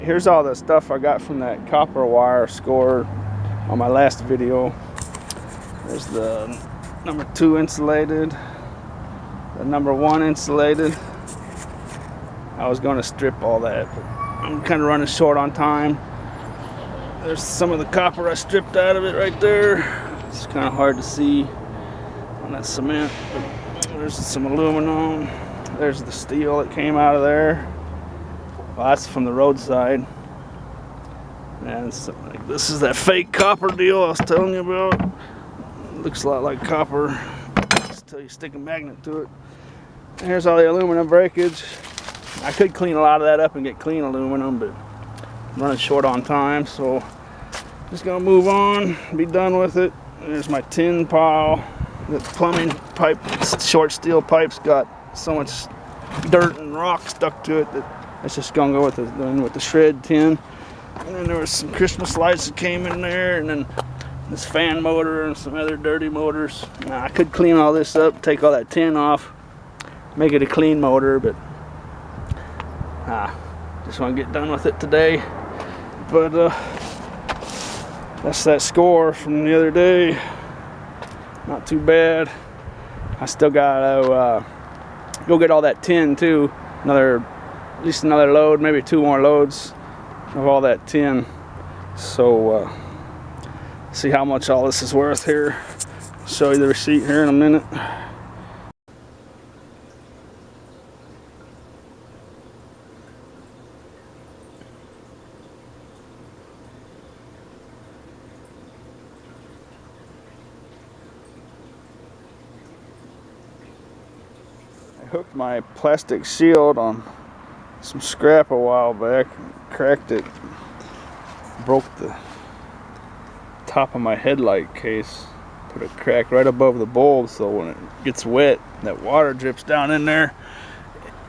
Here's all the stuff I got from that copper wire score on my last video. There's the number 2 insulated, the number 1 insulated. I was going to strip all that, but I'm kind of running short on time. There's some of the copper I stripped out of it right there. It's kind of hard to see on that cement, but there's some aluminum. There's the steel that came out of there. Well, that's from the roadside. And so, like, this is that fake copper deal I was telling you about. It looks a lot like copper until you stick a magnet to it. And here's all the aluminum breakage. I could clean a lot of that up and get clean aluminum, but I'm running short on time, so just gonna move on, be done with it. There's my tin pile. The plumbing pipe, short steel pipes, got so much dirt and rock stuck to it that it's just gonna go with the shred tin. And then there was some Christmas lights that came in there, and then this fan motor and some other dirty motors. Now, I could clean all this up, take all that tin off, make it a clean motor, but just want to get done with it today. But that's that score from the other day. Not too bad. I still gotta go get all that tin too. At least another load, maybe 2 more loads of all that tin. So see how much all this is worth here. I'll show you the receipt here in a minute. I hooked my plastic shield on some scrap a while back, cracked it, broke the top of my headlight case, put a crack right above the bulb, so when it gets wet, that water drips down in there,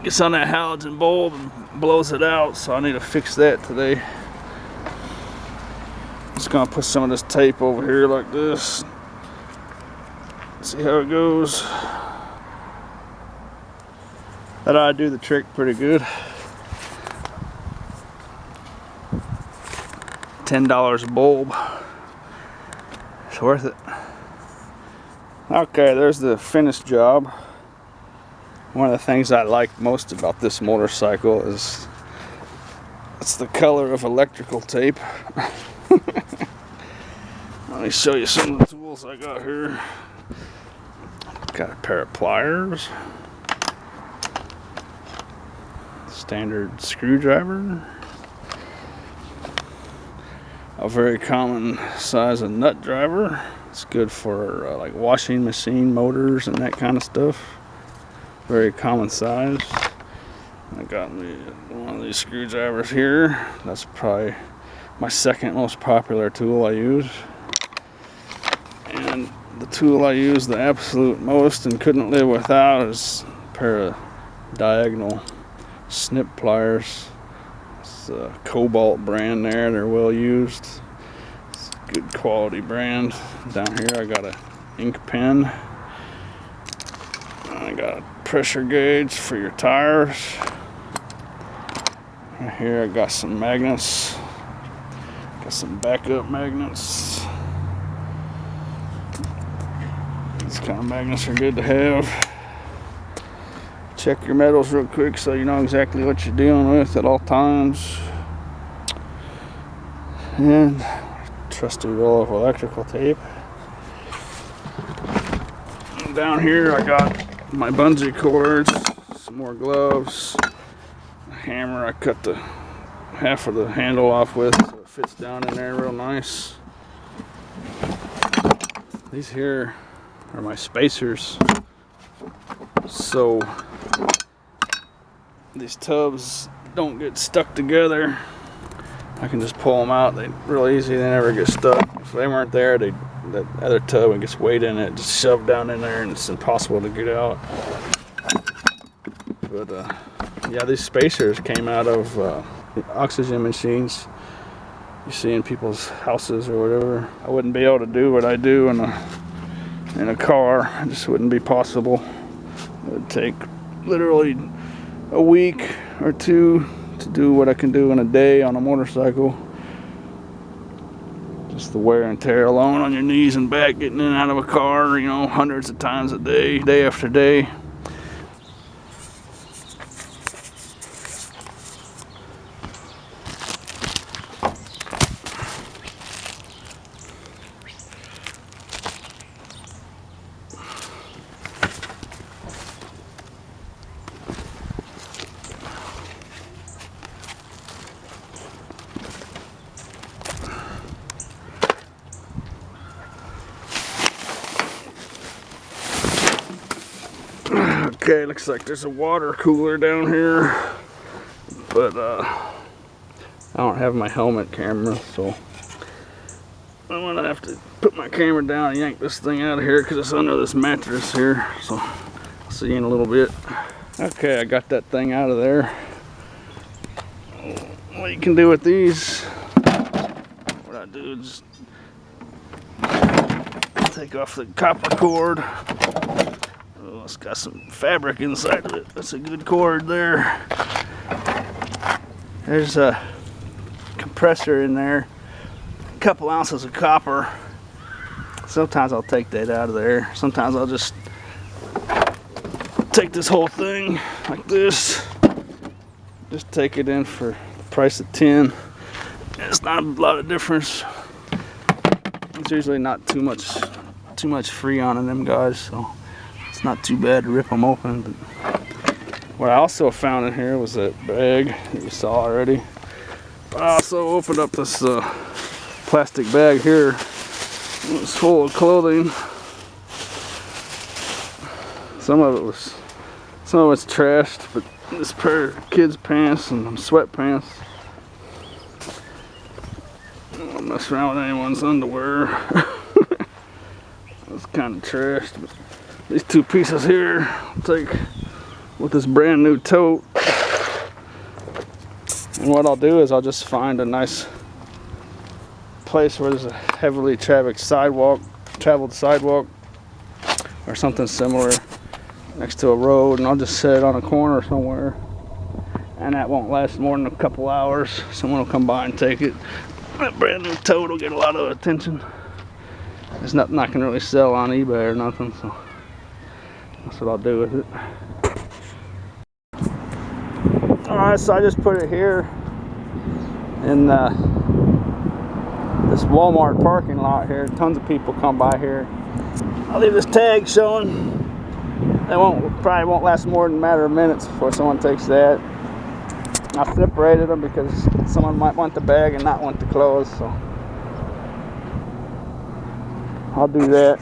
gets on that halogen bulb and blows it out. So I need to fix that today. Just gonna put some of this tape over here like this, see how it goes. That ought to do the trick pretty good. $10 a bulb. It's worth it. Okay, there's the finished job. One of the things I like most about this motorcycle is it's the color of electrical tape. Let me show you some of the tools I got here. Got a pair of pliers, standard screwdriver, a very common size of nut driver. It's good for like washing machine motors and that kind of stuff. Very common size. I got me one of these screwdrivers here. That's probably my second most popular tool I use. And the tool I use the absolute most and couldn't live without is a pair of diagonal snip pliers. It's a Cobalt brand there. They're well used. It's a good quality brand. Down here I got an ink pen. I got a pressure gauge for your tires. Right here I got some magnets. Got some backup magnets. These kind of magnets are good to have. Check your metals real quick so you know exactly what you're dealing with at all times. And trusty roll of electrical tape. And down here I got my bungee cords, some more gloves, a hammer I cut the half of the handle off with so it fits down in there real nice. These here are my spacers, so these tubs don't get stuck together. I can just pull them out. They're real easy. They never get stuck. If they weren't there, that other tub and gets weight in it, just shoved down in there, and it's impossible to get out. But yeah, these spacers came out of the oxygen machines you see in people's houses or whatever. I wouldn't be able to do what I do in a car. It just wouldn't be possible. It would take literally a week or two to do what I can do in a day on a motorcycle. Just the wear and tear alone on your knees and back, getting in and out of a car, you know, hundreds of times a day, day after day. Okay, looks like there's a water cooler down here, but I don't have my helmet camera, so I'm gonna have to put my camera down and yank this thing out of here because it's under this mattress here. So I'll see you in a little bit. Okay, I got that thing out of there. What you can do with these, what I do is take off the copper cord. Oh, it's got some fabric inside of it. That's a good cord there. There's a compressor in there, a couple ounces of copper. Sometimes I'll take that out of there. Sometimes I'll just take this whole thing like this, just take it in for the price of 10. It's not a lot of difference. It's usually not too much freon in them guys, so it's not too bad to rip them open. But what I also found in here was that bag that you saw already. But I also opened up this plastic bag here. It was full of clothing. Some of it's trashed, but this pair of kids' pants and some sweatpants. I don't mess around with anyone's underwear. It's kind of trashed, but these two pieces here I'll take with this brand new tote. And what I'll do is I'll just find a nice place where there's a heavily traveled sidewalk or something similar next to a road, and I'll just set it on a corner somewhere, and that won't last more than a couple hours. Someone will come by and take it. That brand new tote will get a lot of attention. There's nothing I can really sell on eBay or nothing, so that's what I'll do with it. Alright, so I just put it here in this Walmart parking lot here. Tons of people come by here. I'll leave this tag showing. It probably won't last more than a matter of minutes before someone takes that. I separated them because someone might want the bag and not want the clothes, so I'll do that.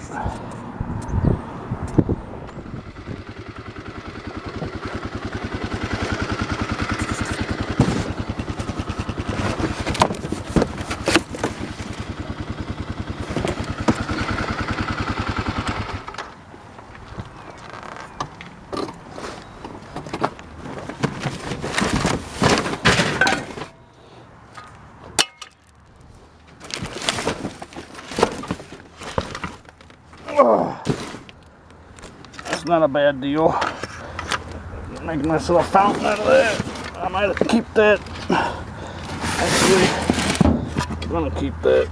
That's not a bad deal. Make a nice little fountain out of that. I might keep that. Actually, I'm gonna keep that.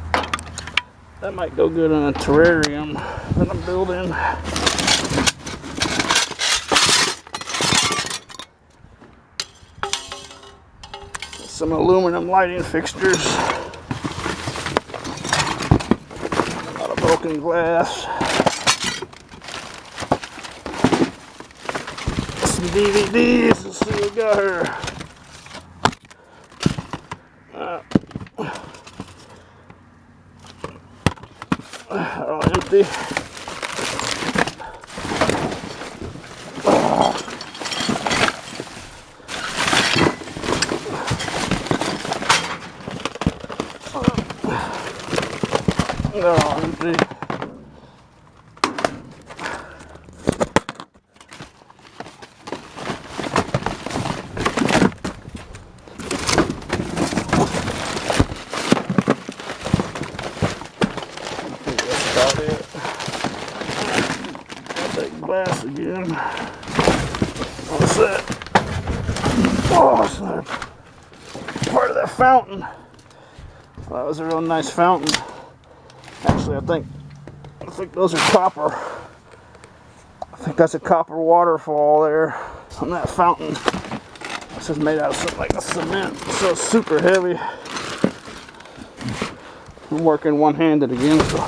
That might go good in a terrarium that I'm building. Some aluminum lighting fixtures. A lot of broken glass. Some DVDs. Let's see what we got here. All empty. They're all empty. Glass again. What's that? Oh, snap. fountain. Well, that was a real nice fountain. Actually, I think those are copper. I think that's a copper waterfall there on that fountain. This is made out of something like a cement, so it's super heavy. I'm working one-handed again, so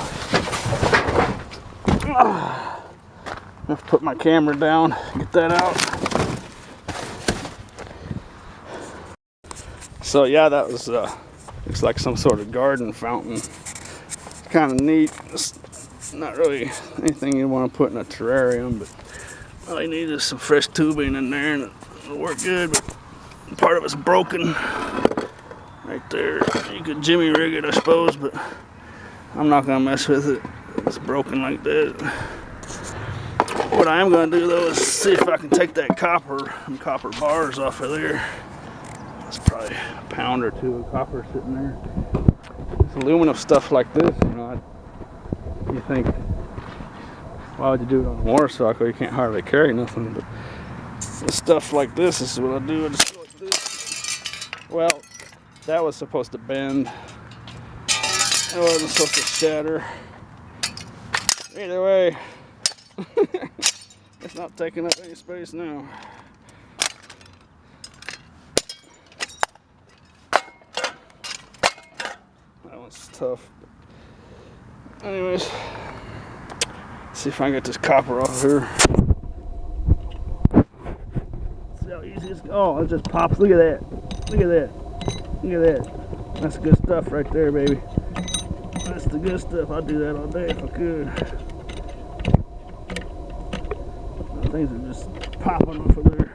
I have to put my camera down, get that out. So yeah, that was looks like some sort of garden fountain. It's kind of neat. It's not really anything you want to put in a terrarium, but all you need is some fresh tubing in there and it'll work good. But part of it's broken right there. You could jimmy rig it, I suppose, but I'm not gonna mess with it. It's broken like that. What I am gonna do though is see if I can take that copper bars off of there. It's probably a pound or two of copper sitting there. It's aluminum stuff like this, you know. You think, why would you do it on a motorcycle? You can't hardly carry nothing. But stuff like this is what I do. I just go like this. Well, that was supposed to bend. It wasn't supposed to shatter. Either way, it's not taking up any space now. That one's tough. Anyways, see if I can get this copper off here. See how easy it's. Oh, it just pops. Look at that. Look at that. Look at that. That's good stuff right there, baby. That's the good stuff. I'd do that all day if I could. Things are just popping off of there.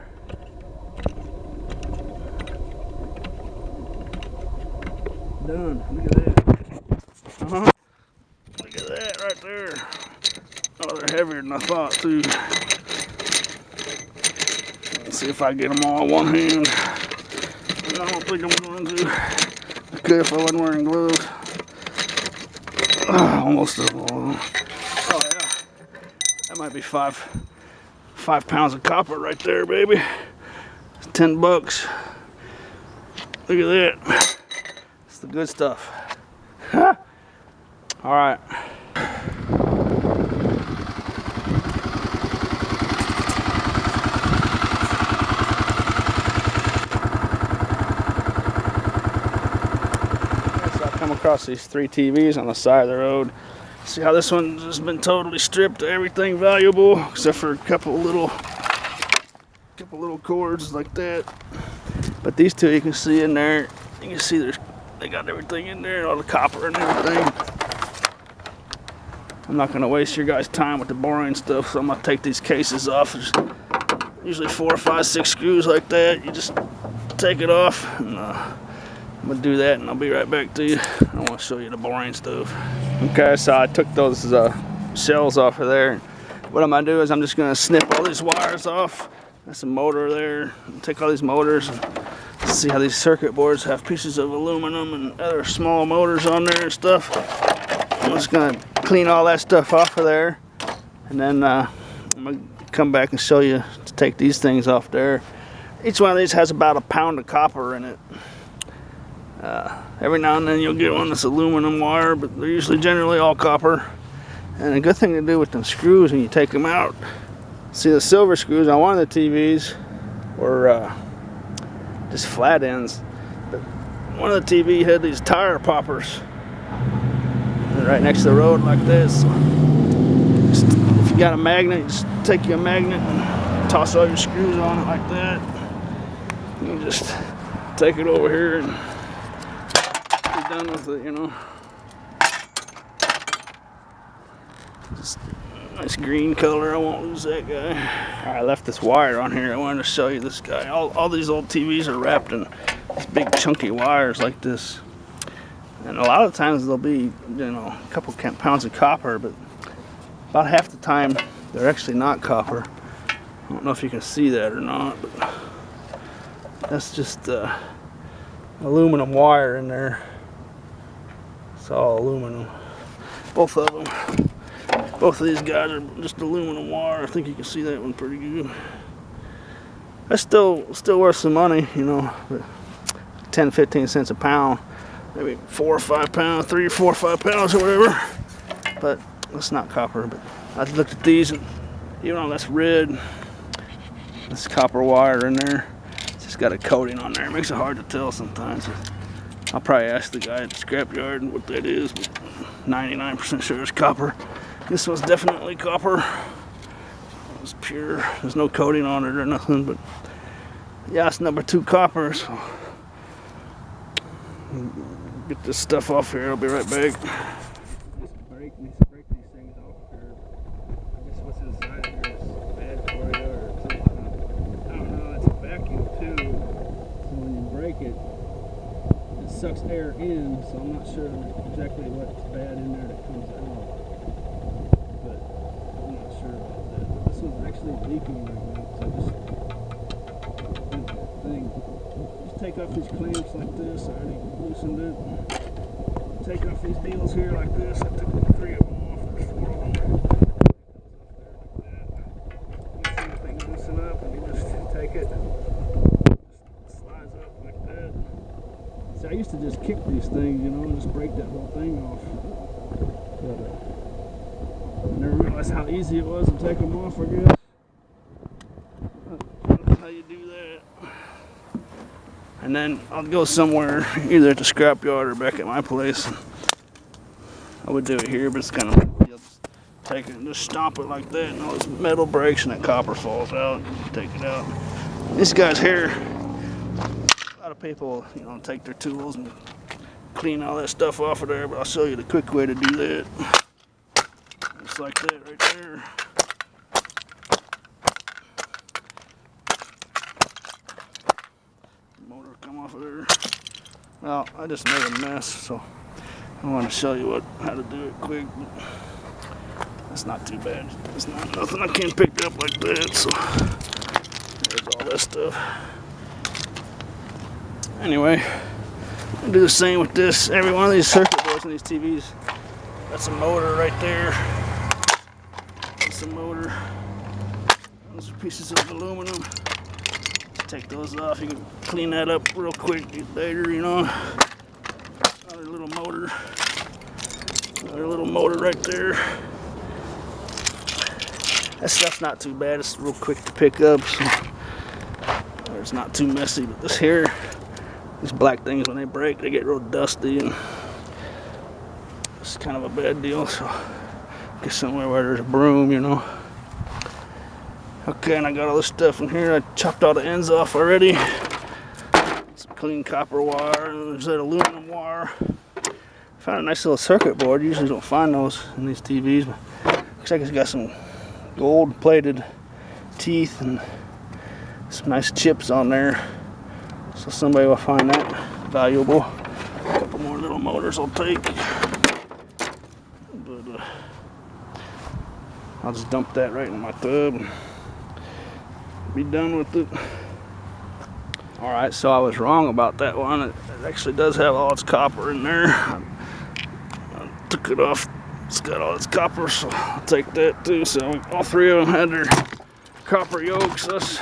Done. Look at that. Look at that right there. Oh, they're heavier than I thought too. Let's see if I get them all in one hand. I don't think I'm going to. I could if I wasn't wearing gloves. Almost of them. Oh yeah. That might be five pounds of copper right there, baby. It's $10. Look at that. It's the good stuff. All right. So I come across these 3 TVs on the side of the road. See how this one's just been totally stripped of everything valuable except for a couple little cords like that. But these two you can see in there. You can see they got everything in there, all the copper and everything. I'm not gonna waste your guys' time with the boring stuff, so I'm gonna take these cases off. There's usually 4, 5, 6 screws like that. You just take it off, and I'm gonna do that, and I'll be right back to you. I want to show you the boring stuff. Okay, so I took those shells off of there. What I'm gonna do is I'm just gonna snip all these wires off. That's a motor there. Take all these motors and see how these circuit boards have pieces of aluminum and other small motors on there and stuff. I'm just gonna clean all that stuff off of there, and then I'm gonna come back and show you to take these things off there. Each one of these has about a pound of copper in it. Every now and then you'll get one that's aluminum wire, but they're usually generally all copper. And a good thing to do with them screws when you take them out, see the silver screws on one of the TVs were just flat ends, but one of the TV had these tire poppers right next to the road like this. So if you got a magnet, just take your magnet and toss all your screws on it like that. You just take it over here and be done with it, you know. Just nice green color. I won't lose that guy. I left this wire on here. I wanted to show you this guy. All these old TVs are wrapped in these big chunky wires like this. And a lot of times they'll be, you know, a couple pounds of copper, but about half the time they're actually not copper. I don't know if you can see that or not, but that's just aluminum wire in there. It's all aluminum. Both of them. Both of these guys are just aluminum wire. I think you can see that one pretty good. That's still worth some money, you know. But 10, 15 cents a pound, maybe 4 or 5 pounds, 3 or 4 or 5 pounds or whatever. But it's not copper. But I looked at these, and even though that's red, this copper wire in there, it's just got a coating on there. It makes it hard to tell sometimes. I'll probably ask the guy at the scrapyard what that is, but 99% sure it's copper. This was definitely copper. It was pure. There's no coating on it or nothing, but yeah, it's number 2 copper. So get this stuff off here. I'll be right back. Break these things off here. I guess what's inside here is bad for you or something. I don't know. It's a vacuum too, so when you break it, it sucks air in. So I'm not sure exactly what's bad in there that comes out. But I'm not sure about that. But this one's actually leaking right now. So just take off these clamps like this. I already loosened it. Take off these deals here like this. I took 3 of them off. There's 4 of them. You see the thing loosen up, and you just take it. Just slides up like that. See, I used to just kick these things, you know, and just break that whole thing off. But I never realized how easy it was to take them off, I guess. That's how you do that. And then I'll go somewhere, either at the scrapyard or back at my place. I would do it here, but it's kind of, you'll just take it and just stomp it like that, and all this metal breaks and that copper falls out. Take it out. These guys here, a lot of people, you know, take their tools and clean all that stuff off of there, but I'll show you the quick way to do that. Just like that right there. Come off of there. Well, I just made a mess, so I want to show you how to do it quick. But that's not too bad. It's not nothing I can't pick up like that. So there's all that stuff. Anyway, I'll do the same with this. Every one of these circuit boards in these TVs. That's a motor right there. That's a motor. Those are pieces of aluminum. Take those off. You can clean that up real quick later, you know. Another little motor. Another little motor right there. That stuff's not too bad. It's real quick to pick up. So it's not too messy. But this here, these black things, when they break, they get real dusty, and it's kind of a bad deal. So get somewhere where there's a broom, you know. Okay, and I got all this stuff in here. I chopped all the ends off already. Some clean copper wire, and there's that aluminum wire. Found a nice little circuit board. You usually don't find those in these TVs, but looks like it's got some gold plated teeth and some nice chips on there. So somebody will find that valuable. A couple more little motors I'll take. But I'll just dump that right in my tub. Be done with it. Alright, so I was wrong about that one. It actually does have all its copper in there. I took it off. It's got all its copper, so I'll take that too. So all 3 of them had their copper yokes. That's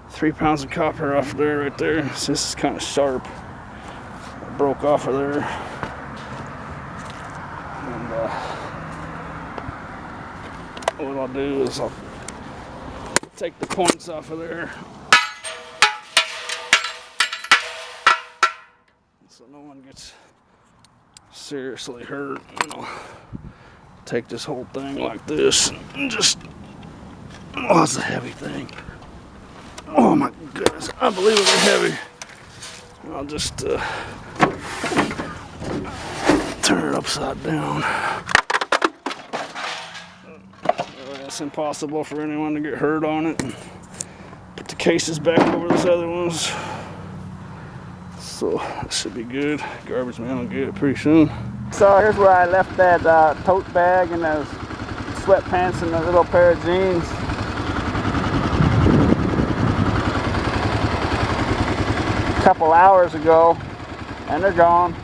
3 pounds of copper off there right there. So this is kind of sharp. It broke off of there. And what I'll do is I'll take the points off of there, so no one gets seriously hurt. You know, take this whole thing like this and just, oh, it's a heavy thing. Oh my goodness, unbelievably heavy. I'll just turn it upside down. It's impossible for anyone to get hurt on it. Put the cases back over those other ones. So that should be good. Garbage man will get it pretty soon. So here's where I left that tote bag and those sweatpants and a little pair of jeans. A couple hours ago, and they're gone.